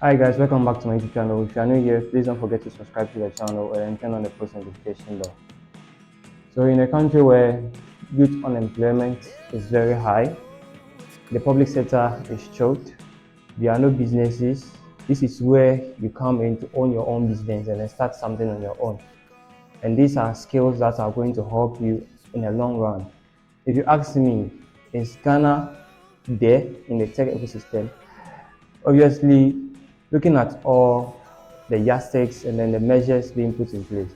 Hi guys, welcome back to my YouTube channel. If you are new here, please don't forget to subscribe to the channel and turn on the post notification bell. So in a country where youth unemployment is very high, the public sector is choked, there are no businesses, this is where you come in to own your own business and then start something on your own. And these are skills that are going to help you in the long run. If you ask me, is Ghana there in the tech ecosystem? Obviously, looking at all the yardsticks and then the measures being put in place,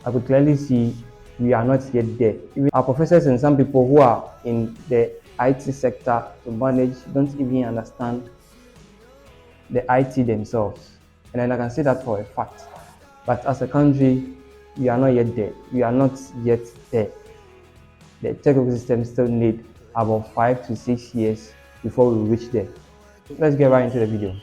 I could clearly see we are not yet there. Even our professors and some people who are in the IT sector to manage don't even understand the IT themselves. And then I can say that for a fact. But as a country, we are not yet there. We are not yet there. The tech ecosystem still need about 5 to 6 years before we reach there. Let's get right into the video.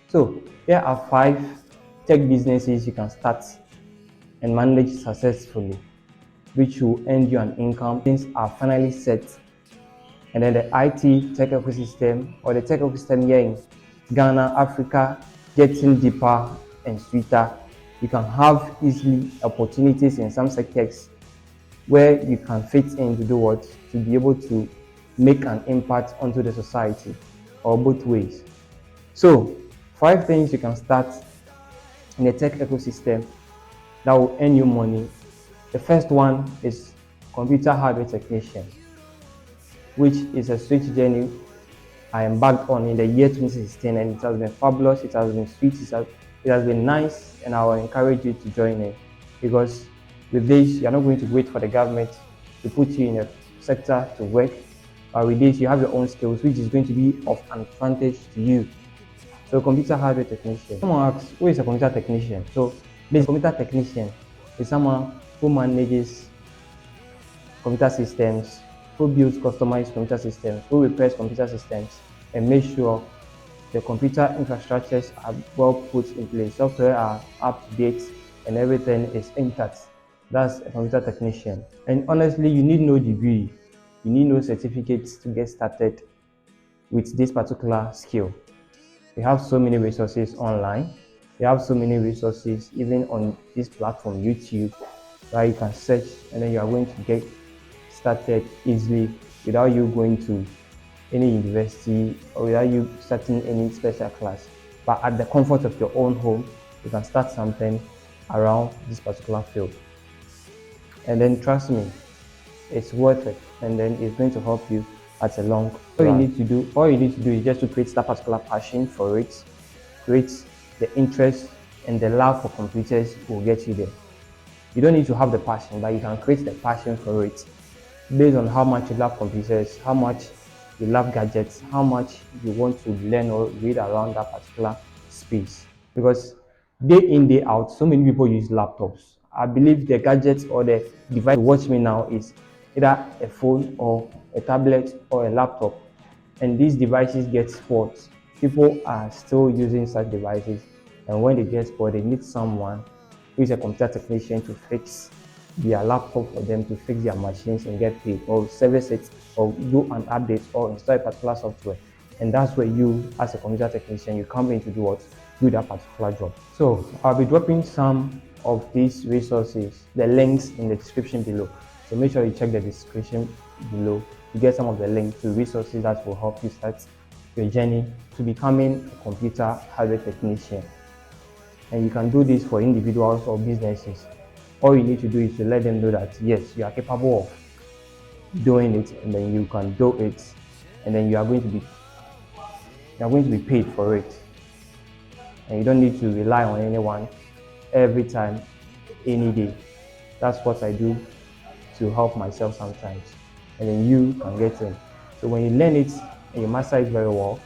So here are 5 tech businesses you can start and manage successfully, which will earn you an income. Things are finally set, and then the IT tech ecosystem or the tech ecosystem here in Ghana, Africa, getting deeper and sweeter. You can have easily opportunities in some sectors where you can fit in to do what? To be able to make an impact onto the society, or both ways. So 5 things you can start in the tech ecosystem that will earn you money. The first one is computer hardware technician, which is a switch journey I embarked on in the year 2016, and it has been fabulous, it has been sweet, it has been nice, and I will encourage you to join it, because with this you are not going to wait for the government to put you in a sector to work, but with this you have your own skills, which is going to be of advantage to you. So computer hardware technician. Someone asks, who is a computer technician? So this computer technician is someone who manages computer systems, who builds customized computer systems, who repairs computer systems, and make sure the computer infrastructures are well put in place, software are up to date, and everything is intact. That's a computer technician. And honestly, you need no degree, you need no certificates to get started with this particular skill. We have so many resources online. We have so many resources even on this platform, YouTube, where you can search and then you are going to get started easily without you going to any university or without you starting any special class. But at the comfort of your own home, you can start something around this particular field. And then trust me, it's worth it, and then it's going to help you at a long run. All you need to do is just to create that particular passion for it, create the interest, and the love for computers will get you there. You don't need to have the passion, but you can create the passion for it based on how much you love computers, how much you love gadgets, how much you want to learn or read around that particular space. Because day in, day out, so many people use laptops. I believe the gadgets or the device to watch me now is either a phone or a tablet or a laptop, and these devices get spoiled. People are still using such devices, and when they get spoiled, they need someone who is a computer technician to fix their laptop for them, to fix their machines and get paid, or service it, or do an update, or install a particular software. And that's where you, as a computer technician, you come in to do what? Do that particular job. So I'll be dropping some of these resources, the links in the description below. So make sure you check the description below to get some of the links to resources that will help you start your journey to becoming a computer hardware technician. And you can do this for individuals or businesses. All you need to do is to let them know that yes, you are capable of doing it, and then you can do it, and then you are going to be paid for it. And you don't need to rely on anyone every time, any day. That's what I do to help myself sometimes, and then you can get in. So when you learn it and you master it very well,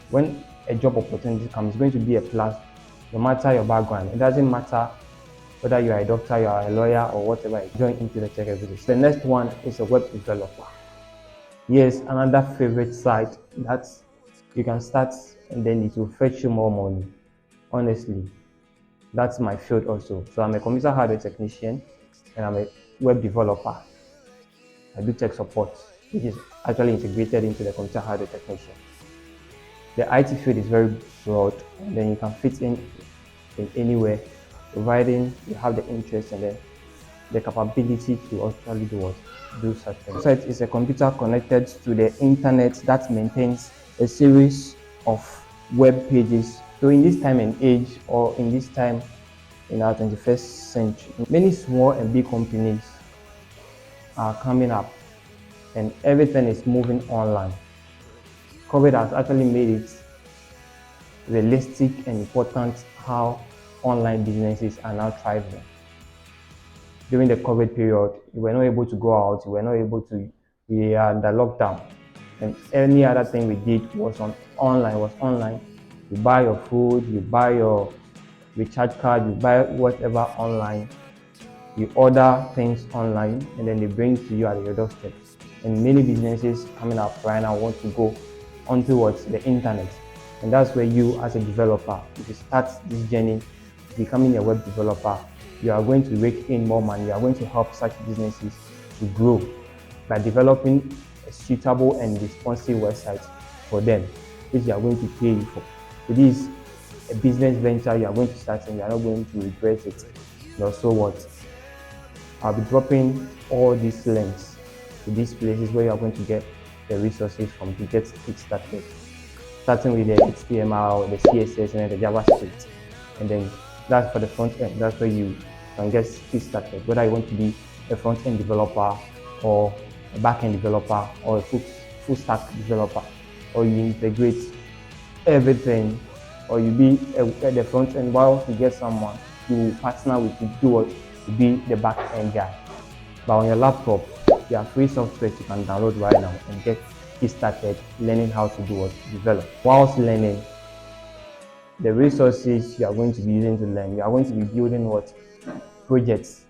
when a job opportunity comes, it's going to be a plus, no matter your background. It doesn't matter whether you are a doctor, you are a lawyer, or whatever, join into the tech ecosystem. The next one is a web developer. Yes, another favorite site that you can start, and then it will fetch you more money. Honestly, that's my field also. So I'm a computer hardware technician and I'm a web developer. I do tech support. which is actually integrated into the computer hardware technician. The IT field is very broad, and then you can fit in anywhere, providing you have the interest and the capability to actually do such things. So it is a computer connected to the internet that maintains a series of web pages. So in this time and age, or in this time in our 21st century, many small and big companies are coming up, and everything is moving online. COVID has actually made it realistic and important how online businesses are now thriving. During the COVID period, we were not able to go out, we are under lockdown, and any other thing we did was online. You buy your food, you buy your recharge card, you buy whatever online, you order things online, and then they bring to you at your doorstep. And many businesses coming up right now want to go onto the internet, and that's where you, as a developer, if you start this journey becoming a web developer, you are going to rake in more money. You are going to help such businesses to grow by developing a suitable and responsive website for them, which you are going to pay you for. So this is a business venture you are going to start, and you are not going to regret it. And also I'll be dropping all these links to these places where you are going to get the resources from to get kickstarted, starting with the HTML, the CSS, and then the JavaScript. And then that's for the front end. That's where you can get kickstarted, whether you want to be a front end developer or a back end developer or a full stack developer, or you integrate everything, or you be at the front end while you get someone to partner with to be the back end guy. But on your laptop, there are free software you can download right now and get started learning how to develop. Whilst learning, the resources you are going to be using to learn, you are going to be building projects,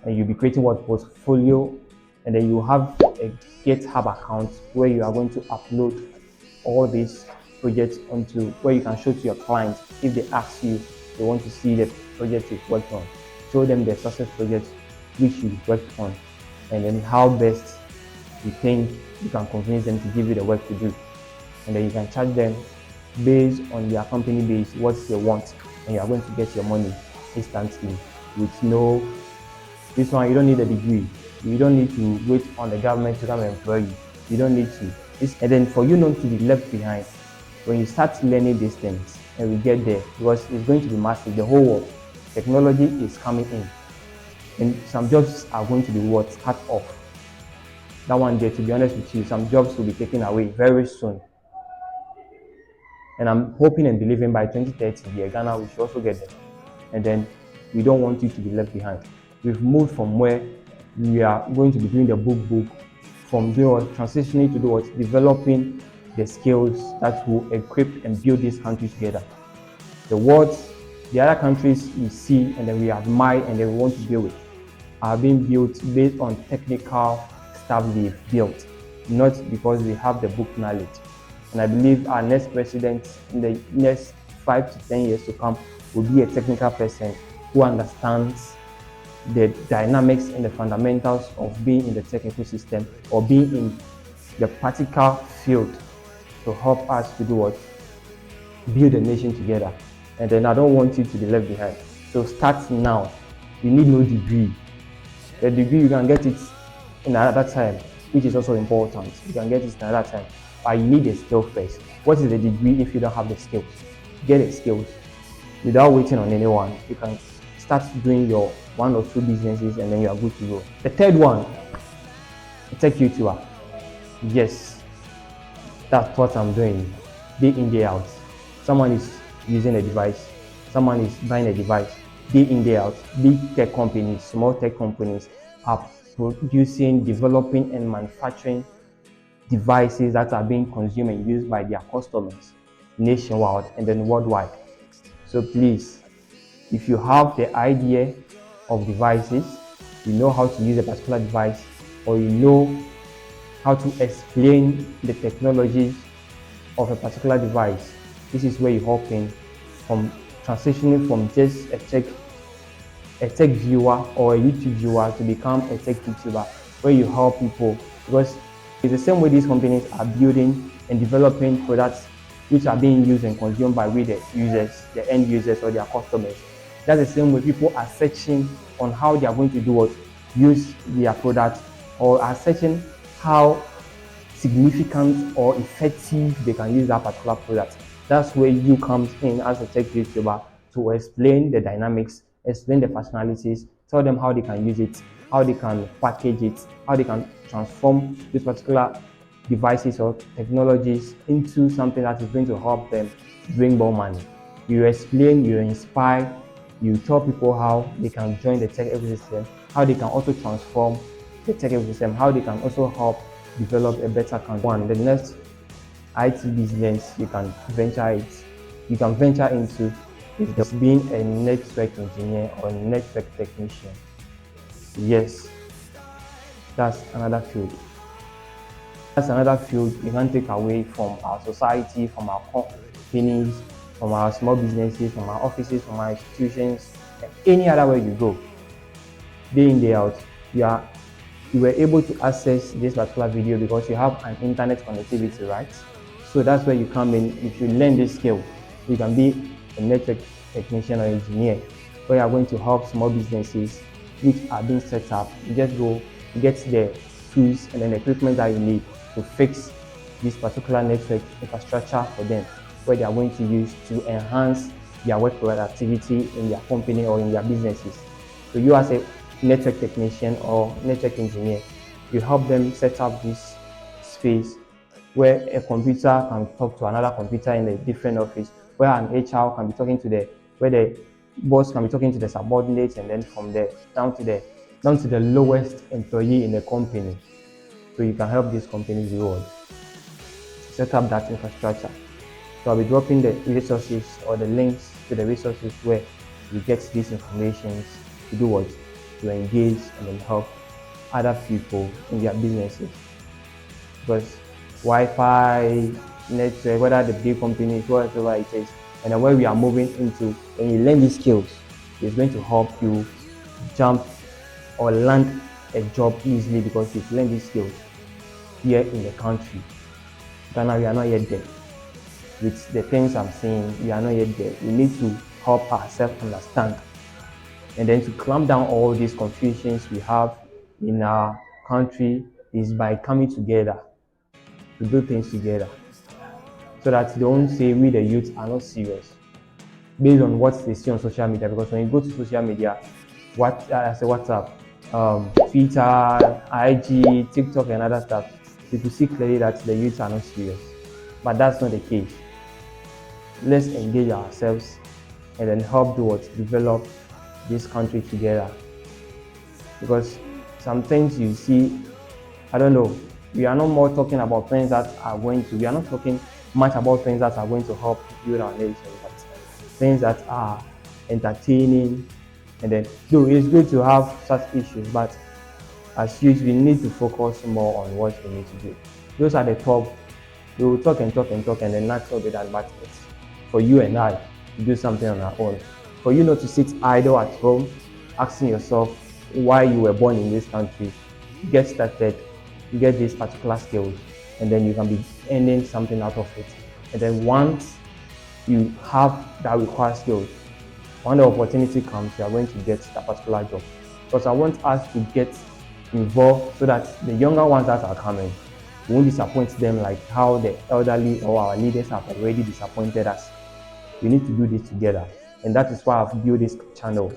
and you'll be creating portfolio, and then you have a GitHub account where you are going to upload all these projects onto, where you can show to your clients if they ask you, they want to see the project you've worked on. Show them the success projects which you've worked on, and then how best you think you can convince them to give you the work to do. And then you can charge them based on their company base, what they want, and you are going to get your money instantly with this one, you don't need a degree. You don't need to wait on the government to come and employ you. You don't need to. And then for you not to be left behind, when you start learning these things and we get there, because it's going to be massive, the whole world, technology is coming in, and some jobs are going to be cut off. That one day, to be honest with you, some jobs will be taken away very soon. And I'm hoping and believing by 2030, Ghana, we should also get there. And then we don't want you to be left behind. We've moved from where we are going to be doing the book, from transitioning to developing the skills that will equip and build this country together. The other countries we see and then we admire and then we want to build with are being built based on technical stuff they've built, not because they have the book knowledge. And I believe our next president in the next 5 to 10 years to come will be a technical person who understands the dynamics and the fundamentals of being in the technical system or being in the practical field to help us to build a nation together. And then I don't want you to be left behind. So start now. You need no degree. The degree, you can get it in another time, which is also important. You can get it in another time. But you need a skill first. What is the degree if you don't have the skills? Get the skills. Without waiting on anyone, you can start doing your 1 or 2 businesses and then you are good to go. The third one, a tech YouTuber. Yes, that's what I'm doing. Day in, day out. Someone is using a device. Someone is buying a device. Day in, day out. Big tech companies, small tech companies are producing, developing and manufacturing devices that are being consumed and used by their customers nationwide and then worldwide. So please, if you have the idea of devices, you know how to use a particular device, or you know how to explain the technologies of a particular device, this is where you hop in, from transitioning from just a tech viewer or a YouTube viewer to become a tech YouTuber, where you help people. Because It's the same way these companies are building and developing products which are being used and consumed by the users, the end users or their customers. That's the same way people are searching on how they are going to do what, use their product, or are searching how significant or effective they can use that particular product. That's where you comes in as a tech YouTuber to explain the dynamics, explain the functionalities, tell them how they can use it, how they can package it, how they can transform this particular devices or technologies into something that is going to help them bring more money. You explain, you inspire, you tell people how they can join the tech ecosystem, how they can also transform the tech ecosystem, how they can also help develop a better country. One, the next IT business you can venture into is just being a network engineer or network technician. Yes, that's another field. That's another field you can't take away from our society, from our companies, from our small businesses, from our offices, from our institutions, any other way you go. Day in, day out, you were able to access this particular video because you have an internet connectivity, right? So that's where you come in. If you learn this skill, you can be a network technician or engineer, where you are going to help small businesses which are being set up. You just go, you get the tools and then the equipment that you need to fix this particular network infrastructure for them, where they are going to use to enhance their work productivity in their company or in their businesses. So you as a network technician or network engineer, you help them set up this space where a computer can talk to another computer in a different office, where an HR can be talking to where the boss can be talking to the subordinates, and then from there down to the lowest employee in the company. So you can help these companies do what? Set up that infrastructure. So I'll be dropping the resources or the links to the resources where you get these information to do what? To engage and then help other people in their businesses. Because Wi-Fi, network, whether the big companies, whatever it is, and then where we are moving into, when you learn these skills, it's going to help you jump or land a job easily because you've learned these skills here in the country. Ghana, we are not yet there. With the things I'm saying, we are not yet there. We need to help ourselves understand, and then to clamp down all these confusions we have in our country is by coming together to do things together, so that they don't say we the youth are not serious based on what they see on social media. Because when you go to social media, WhatsApp, Twitter, IG, TikTok, and other stuff, people see clearly that the youth are not serious. But that's not the case. Let's engage ourselves and then help do what? Develop this country together. Because some things you see, I don't know, we are not more talking about things that are going to, we are not talking much about things that are going to help build our nation, but things that are entertaining. And then, though it's good to have such issues, but as youth, we need to focus more on what we need to do. Those are the top. We will talk and talk and talk, and then not will be done. But it's for you and I to do something on our own. For you not to sit idle at home, asking yourself why you were born in this country. Get started, you get these particular skills, and then you can be earning something out of it. And then once you have that required skills, when the opportunity comes, you are going to get that particular job. Because I want us to get involved so that the younger ones that are coming, we won't disappoint them like how the elderly or our leaders have already disappointed us. We need to do this together. And that is why I've built this channel,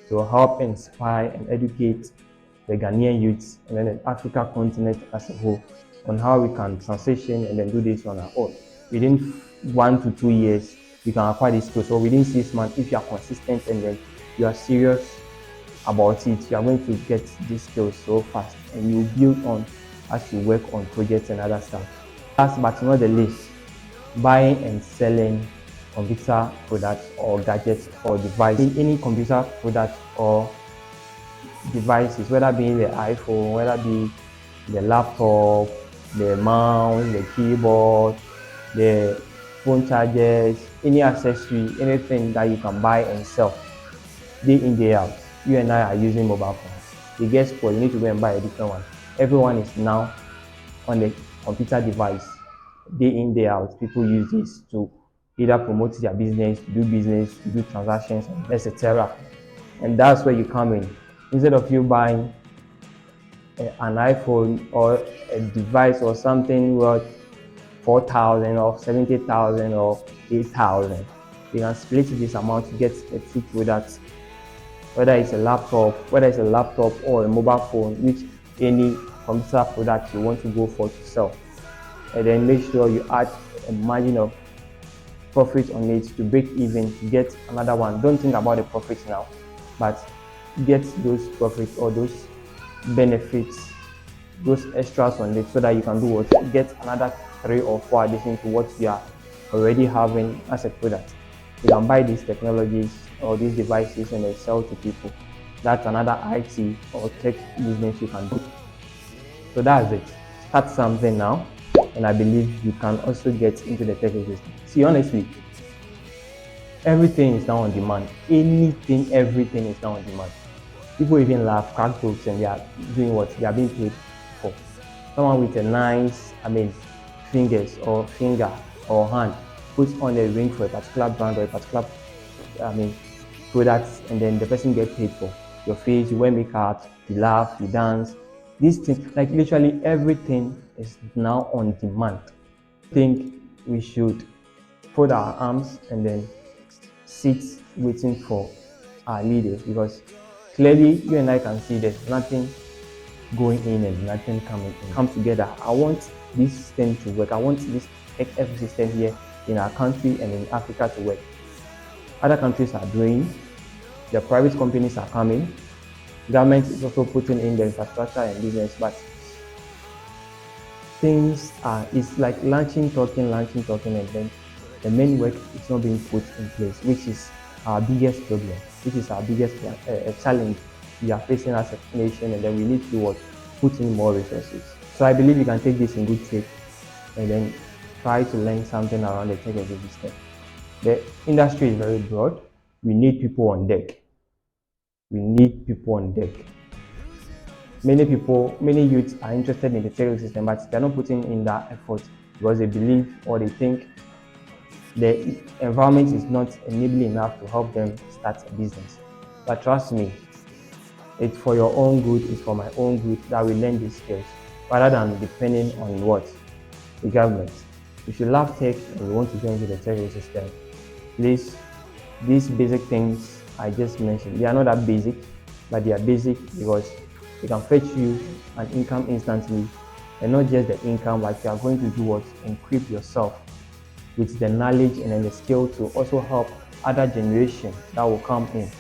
to help inspire and educate the Ghanaian youths and then the Africa continent as a whole on how we can transition and then do this on our own. Within 1 to 2 years, you can acquire these skills. So within 6 months, if you are consistent and then you are serious about it, you are going to get these skills so fast, and you build on as you work on projects and other stuff. Last but not the least, buying and selling computer products or gadgets or devices. Any computer product or devices, whether be the iPhone, whether be the laptop, the mouse, the keyboard, the phone chargers, any accessory, anything that you can buy and sell day in, day out. You and I are using mobile phones. It gets spoiled, you need to go and buy a different one. Everyone is now on the computer device. Day in, day out, people use this to either promote their business, to do transactions, etc. And that's where you come in. Instead of you buying an iPhone or a device or something worth 4,000 or 70,000 or 8,000, you can split this amount to get a two products, whether it's a laptop or a mobile phone, which any computer product you want to go for to sell. And then make sure you add a margin of profit on it to break even, to get another one. Don't think about the profits now, but get those profits or those benefits, those extras on it, so that you can do what? Get another 3 or 4 addition to what you are already having as a product. You can buy these technologies or these devices and then sell to people. That's another IT or tech business you can do. So that's it. Start something now, and I believe you can also get into the tech ecosystem. See, honestly, everything is now on demand. Everything is now on demand. People even laugh, crack jokes, and they are doing what? They are being paid for. Someone with a nice, fingers or finger or hand puts on a ring for a particular brand or a particular, products, and then the person gets paid for your face. You wear makeup, you laugh, you dance. These things, like literally everything, is now on demand. I think we should fold our arms and then sit waiting for our leaders, because clearly you and I can see there's nothing going in and nothing coming in. Come together. I want this system to work. I want this ecosystem here in our country and in Africa to work. Other countries are doing, the private companies are coming, government is also putting in the infrastructure and business, but it's like launching, talking, and then the main work is not being put in place, which is our biggest problem, which is our biggest challenge we are facing as a nation, and then we need to put in more resources. So I believe you can take this in good faith and then try to learn something around the tech ecosystem. The industry is very broad. We need people on deck. Many youths are interested in the tech ecosystem, but they're not putting in that effort because they believe or they think the environment is not enabling enough to help them start a business. But trust me, it's for your own good, it's for my own good that we learn these skills, rather than depending on what? The government. If you love tech and you want to go into the tech ecosystem, please, these basic things I just mentioned, they are not that basic, but they are basic because they can fetch you an income instantly, and not just the income, but you are going to do what? Equip yourself with the knowledge and then the skill to also help other generations that will come in.